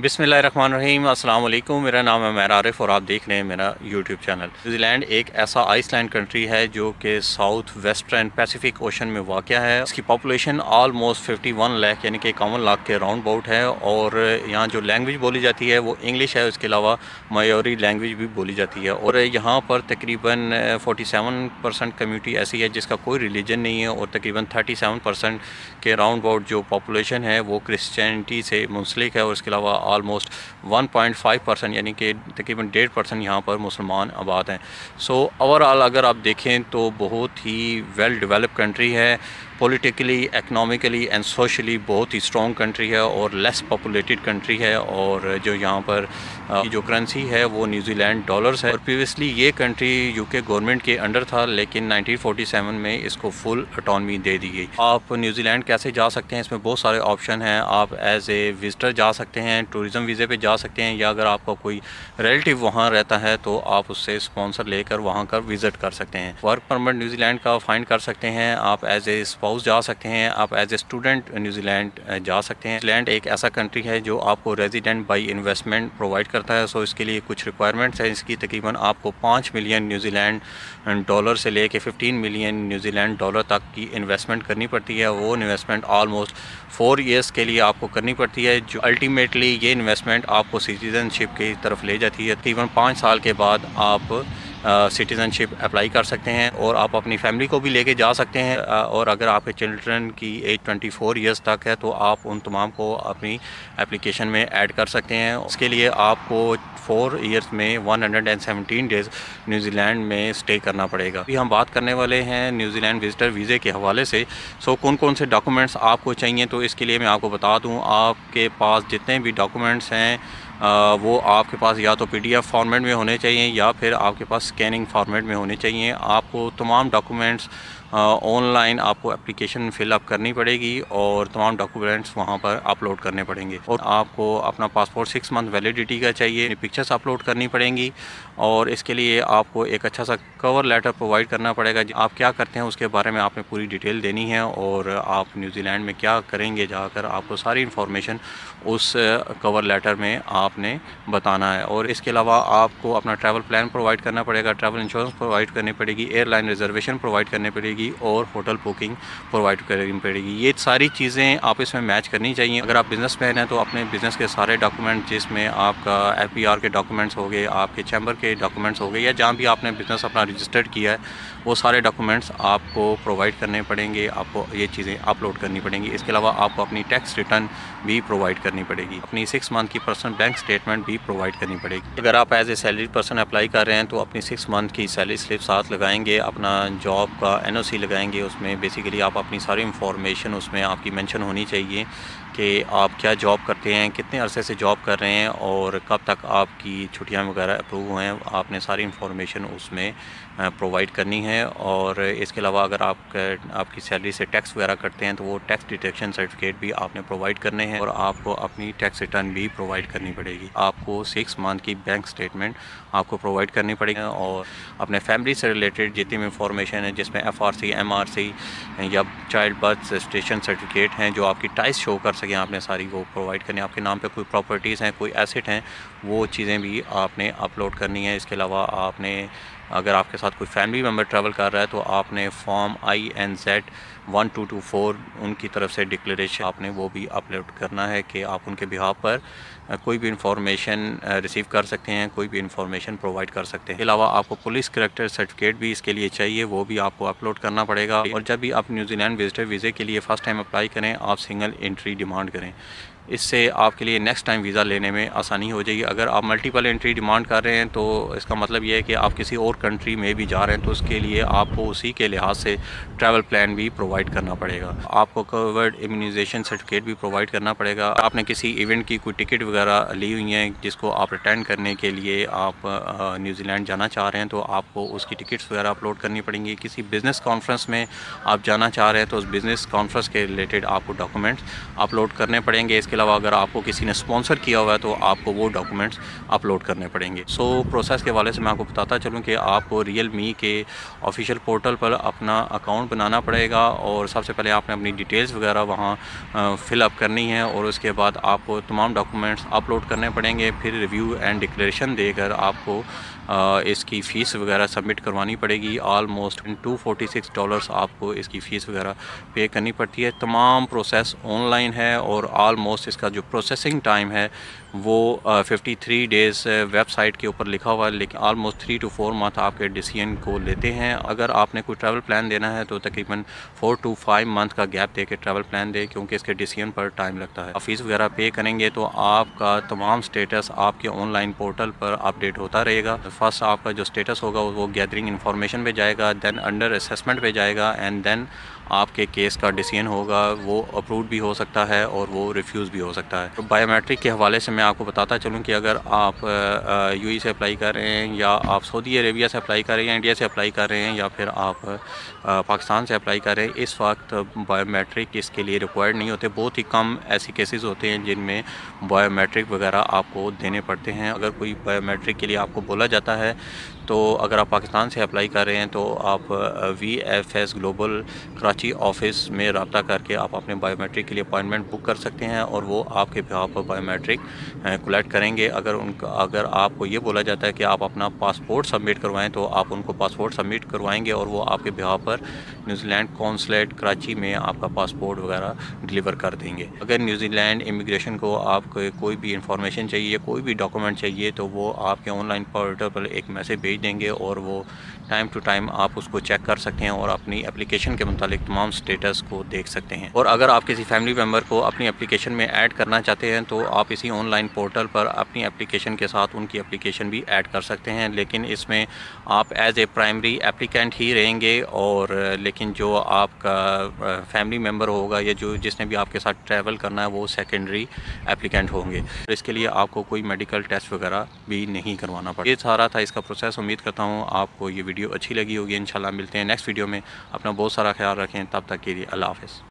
बिस्मिल्लाहिर्रहमानिर्रहीम, अस्सलाम वालेकुम। मेरा नाम है मैर आरिफ और आप देख रहे हैं मेरा यूट्यूब चैनल। न्यूजीलैंड एक ऐसा आइसलैंड कंट्री है जो कि साउथ वेस्टर्न पैसिफिक ओशन में वाक़या है। इसकी पॉपुलेशन ऑलमोस्ट 51 लाख यानी कि 51 लाख के राउंड अबाउट है और यहाँ जो लैंग्वेज बोली जाती है वो इंग्लिश है। उसके अलावा मायोरी लैंग्वेज भी बोली जाती है और यहाँ पर तकरीबन 47% कम्यूनिटी ऐसी है जिसका कोई रिलीजन नहीं है और तकरीबन 37% के राउंड अबाउट जो पॉपुलेशन है वो क्रिश्चियनिटी से मुंसलिक है और इसके अलावा ऑलमोस्ट 1.5% यानी कि तकरीबन 1.5% यहाँ पर मुसलमान आबाद हैं। सो ओवरऑल अगर आप देखें तो बहुत ही वेल डेवलप कंट्री है। पॉलिटिकली, इकनॉमिकली एंड सोशली बहुत ही स्ट्रॉन्ग कंट्री है और लेस पॉपुलेटेड कंट्री है। और जो यहाँ पर जो करेंसी है वो न्यूजीलैंड डॉलर्स है और प्रीवियसली ये कंट्री यूके गवर्नमेंट के अंडर था, लेकिन 1947 में इसको फुल ऑटोनॉमी दे दी गई। आप न्यूजीलैंड कैसे जा सकते हैं, इसमें बहुत सारे ऑप्शन हैं। आप एज ए विजिटर जा सकते हैं, टूरिज़म वीज़े पे जा सकते हैं, या अगर आपका कोई रिलेटिव वहाँ रहता है तो आप उससे स्पॉन्सर लेकर वहाँ का विज़िट कर सकते हैं। वर्क परमिट न्यूजीलैंड का फाइंड कर सकते हैं। आप एज ए स्पाउस जा सकते हैं, आप एज ए स्टूडेंट न्यूजीलैंड जा सकते हैं। न्यूजीलैंड एक ऐसा कंट्री है जो आपको रेजिडेंट बाई इन्वेस्टमेंट प्रोवाइड करता है। सो इसके लिए कुछ रिक्वायरमेंट्स हैं। इसकी तकरीबन आपको 5 मिलियन न्यूजीलैंड डॉलर से लेके 15 मिलियन न्यूजीलैंड डॉलर तक की इन्वेस्टमेंट करनी पड़ती है। वो इन्वेस्टमेंट ऑलमोस्ट 4 ईयर्स के लिए आपको करनी पड़ती है, जो अल्टीमेटली ये इन्वेस्टमेंट आपको सिटीज़नशिप की तरफ ले जाती है। तकरीबन 5 साल के बाद आप सिटीज़नशिप अप्लाई कर सकते हैं और आप अपनी फैमिली को भी लेके जा सकते हैं। और अगर आपके चिल्ड्रन की एज 24 ईयर्स तक है तो आप उन तमाम को अपनी एप्लीकेशन में ऐड कर सकते हैं। उसके लिए आपको 4 ईयर्स में 117 डेज़ न्यूजीलैंड में स्टे करना पड़ेगा। अभी हम बात करने वाले हैं न्यूजीलैंड विजिटर वीज़े के हवाले से। सो कौन कौन से डॉक्यूमेंट्स आपको चाहिए, तो इसके लिए मैं आपको बता दूं, आपके पास जितने भी डॉक्यूमेंट्स हैं वो आपके पास या तो PDF फॉर्मेट में होने चाहिए या फिर आपके पास स्कैनिंग फॉर्मेट में होने चाहिए। आपको तमाम डॉक्यूमेंट्स ऑनलाइन आपको एप्लीकेशन फ़िलअप करनी पड़ेगी और तमाम डॉक्यूमेंट्स वहाँ पर अपलोड करने पड़ेंगे। और आपको अपना पासपोर्ट 6 मंथ वैलिडिटी का चाहिए, पिक्चर्स अपलोड करनी पड़ेंगी और इसके लिए आपको एक अच्छा सा कवर लेटर प्रोवाइड करना पड़ेगा। आप क्या करते हैं उसके बारे में आपने पूरी डिटेल देनी है और आप न्यूजीलैंड में क्या करेंगे जाकर, आपको सारी इन्फॉर्मेशन उस कवर लेटर में आपने बताना है। और इसके अलावा आपको अपना ट्रैवल प्लान प्रोवाइड करना पड़ेगा, ट्रैवल इंश्योरेंस प्रोवाइड करनी पड़ेगी, एयरलाइन रिजर्वेशन प्रोवाइड करनी पड़ेगी और होटल बुकिंग प्रोवाइड करनी पड़ेगी। ये सारी चीज़ें आप इसमें मैच करनी चाहिए। अगर आप बिज़नेसमैन हैं तो अपने बिज़नेस के सारे डॉक्यूमेंट, जिसमें आपका FPR के डॉक्यूमेंट्स हो गए, आपके चैम्बर के डॉक्यूमेंट्स हो गए, या जहाँ भी आपने बिज़नेस अपना रजिस्टर्ड किया है वो सारे डॉक्यूमेंट्स आपको प्रोवाइड करने पड़ेंगे, आपको ये चीज़ें अपलोड करनी पड़ेंगी। इसके अलावा आपको अपनी टैक्स रिटर्न भी प्रोवाइड करनी पड़ेगी, अपनी 6 मंथ की पर्सनल बैंक स्टेटमेंट भी प्रोवाइड करनी पड़ेगी। अगर आप as a salary person apply कर रहे हैं तो अपनी 6 मंथ की सैलरी स्लिप साथ लगाएंगे, अपना जॉब का NOC लगाएंगे। उसमें बेसिकली आप अपनी सारी इंफॉर्मेशन उसमें आपकी मेंशन होनी चाहिए कि आप क्या जॉब करते हैं, कितने अरसे से जॉब कर रहे हैं और कब तक आपकी छुट्टियां वगैरह अप्रूव हुए हैं। आपने सारी इंफॉर्मेशन उसमें प्रोवाइड करनी है। और इसके अलावा अगर आपकी सैलरी से टैक्स वगैरह करते हैं तो वो टैक्स डिडक्शन सर्टिफिकेट भी आपने प्रोवाइड करने हैं और आपको अपनी टैक्स रिटर्न भी प्रोवाइड करनी पड़ेगी। आपको 6 मंथ की बैंक स्टेटमेंट आपको प्रोवाइड करनी पड़ेगी और अपने फैमिली से रिलेटेड जितनी भी इंफॉर्मेशन है, जिसमें FRC, MRC या चाइल्ड बर्थ रजिस्ट्रेशन सर्टिफिकेट हैं, जो आपकी टाइस शो कर सकें, आपने सारी वो प्रोवाइड करनी है। आपके नाम पे कोई प्रॉपर्टीज़ हैं, कोई एसेट हैं, वो चीज़ें भी आपने अपलोड करनी है। इसके अलावा आपने, अगर आपके साथ कोई फैमिली मेम्बर ट्रैवल कर रहा है तो आपने फॉर्म INZ 1224 उनकी तरफ से डिक्लेरेशन आपने वो भी अपलोड करना है कि आप उनके बिहाफ पर कोई भी इंफॉर्मेशन रिसीव कर सकते हैं, कोई भी इंफॉर्मेशन प्रोवाइड कर सकते हैं। इसके अलावा आपको पुलिस करैक्टर सर्टिफिकेट भी इसके लिए चाहिए, वो भी आपको अपलोड करना पड़ेगा। और जब भी आप न्यूजीलैंड विजिटर वीज़े के लिए फ़र्स्ट टाइम अप्लाई करें, आप सिंगल एंट्री डिमांड करें। इससे आपके लिए नेक्स्ट टाइम वीज़ा लेने में आसानी हो जाएगी। अगर आप मल्टीपल एंट्री डिमांड कर रहे हैं तो इसका मतलब ये है कि आप किसी और कंट्री में भी जा रहे हैं, तो उसके लिए आपको उसी के लिहाज से ट्रैवल प्लान भी प्रोवाइड करना पड़ेगा। आपको कवर्ड इम्यूनाइजेशन सर्टिफिकेट भी प्रोवाइड करना पड़ेगा। आपने किसी इवेंट की कोई टिकट वगैरह ली हुई है जिसको आप अटेंड करने के लिए आप न्यूजीलैंड जाना चाह रहे हैं तो आपको उसकी टिकट्स वगैरह अपलोड करनी पड़ेंगी। किसी बिज़नेस कॉन्फ्रेंस में आप जाना चाह रहे हैं तो उस बिज़नेस कॉन्फ्रेंस के रिलेटेड आपको डॉक्यूमेंट्स अपलोड करने पड़ेंगे। इसके अलावा अगर आपको किसी ने स्पॉन्सर किया हुआ है तो आपको वो डॉक्यूमेंट्स अपलोड करने पड़ेंगे। सो प्रोसेस के हवाले से मैं आपको बताता चलूँ कि आपको रियलमी के ऑफिशियल पोर्टल पर अपना अकाउंट बनाना पड़ेगा और सबसे पहले आपने अपनी डिटेल्स वगैरह वहाँ फिलअप करनी है और उसके बाद आपको तमाम डॉक्यूमेंट्स अपलोड करने पड़ेंगे। फिर रिव्यू एंड डिक्लेरेशन देकर आपको इसकी फ़ीस वगैरह सबमिट करवानी पड़ेगी। ऑलमोस्ट $246 आपको इसकी फ़ीस वगैरह पे करनी पड़ती है। तमाम प्रोसेस ऑनलाइन है और ऑलमोस्ट इसका जो प्रोसेसिंग टाइम है वो 53 डेज़ वेबसाइट के ऊपर लिखा हुआ है, लेकिन ऑलमोस्ट 3 to 4 मंथ आपके डिसीजन को लेते हैं। अगर आपने कोई ट्रैवल प्लान देना है तो तकरीबन 4 to 5 मंथ का गैप दे के ट्रैवल प्लान दे, क्योंकि इसके डिसीजन पर टाइम लगता है। फ़ीस वगैरह पे करेंगे तो आपका तमाम स्टेटस आपके ऑनलाइन पोर्टल पर अपडेट होता रहेगा। फर्स्ट आपका जो स्टेटस होगा वो गैदरिंग इन्फॉर्मेशन पे जाएगा, दैन अंडर असेसमेंट पे जाएगा एंड देन आपके केस का डिसीजन होगा, वो अप्रूव भी हो सकता है और वो रिफ्यूज़ भी हो सकता है। तो बायोमेट्रिक के हवाले से मैं आपको बताता चलूँ कि अगर आप यूएई से अप्लाई कर रहे हैं या आप सऊदी अरेबिया से अप्लाई कर रहे हैं या इंडिया से अप्लाई कर रहे हैं या फिर आप पाकिस्तान से अप्लाई कर रहे हैं, इस वक्त बायोमेट्रिक इसके लिए रिक्वायर्ड नहीं होते। बहुत ही कम ऐसी केसेस होते हैं जिनमें बायोमेट्रिक वगैरह आपको देने पड़ते हैं। अगर कोई बायोमेट्रिक के लिए आपको बोला जाता है तो अगर आप पाकिस्तान से अप्लाई कर रहे हैं तो आप VFS ग्लोबल कराची ऑफिस में रब्ता करके आप अपने बायोमेट्रिक के लिए अपॉइंटमेंट बुक कर सकते हैं और वो आपके बिहाफ पर बायोमेट्रिक कलेक्ट करेंगे। अगर आपको ये बोला जाता है कि आप अपना पासपोर्ट सबमिट करवाएं तो आप उनको पासपोर्ट सबमिट करवाएंगे और वो आपके बिहाफ पर न्यूजीलैंड कौंसलेट कराची में आपका पासपोर्ट वगैरह डिलीवर कर देंगे। अगर न्यूजीलैंड इमिग्रेशन को आपको कोई भी इंफॉर्मेशन चाहिए, कोई भी डॉक्यूमेंट चाहिए, तो वो आपके ऑनलाइन पोर्टल पर एक मैसेज भेज देंगे और वो टाइम टू टाइम आप उसको चेक कर सकते हैं और अपनी एप्लीकेशन के मुतालिक तमाम स्टेटस को देख सकते हैं। और अगर आप किसी फैमिली मेम्बर को अपनी एप्लीकेशन में ऐड करना चाहते हैं तो आप इसी ऑनलाइन पोर्टल पर अपनी एप्लीकेशन के साथ उनकी एप्लीकेशन भी ऐड कर सकते हैं, लेकिन इसमें आप एज ए प्राइमरी एप्लीकेंट ही रहेंगे और लेकिन जो आपका फैमिली मेम्बर होगा या जिसने भी आपके साथ ट्रैवल करना है वो सेकेंडरी एप्लीकेंट होंगे। इसके लिए आपको कोई मेडिकल टेस्ट वगैरह भी नहीं करवाना पड़ेगा। ये सारा था इसका प्रोसेस। उम्मीद करता हूँ आपको ये वीडियो अच्छी लगी होगी। इंशाल्लाह मिलते हैं नेक्स्ट वीडियो में। अपना बहुत सारा ख्याल रखें, तब तक के लिए अल्लाह हाफ़िज़।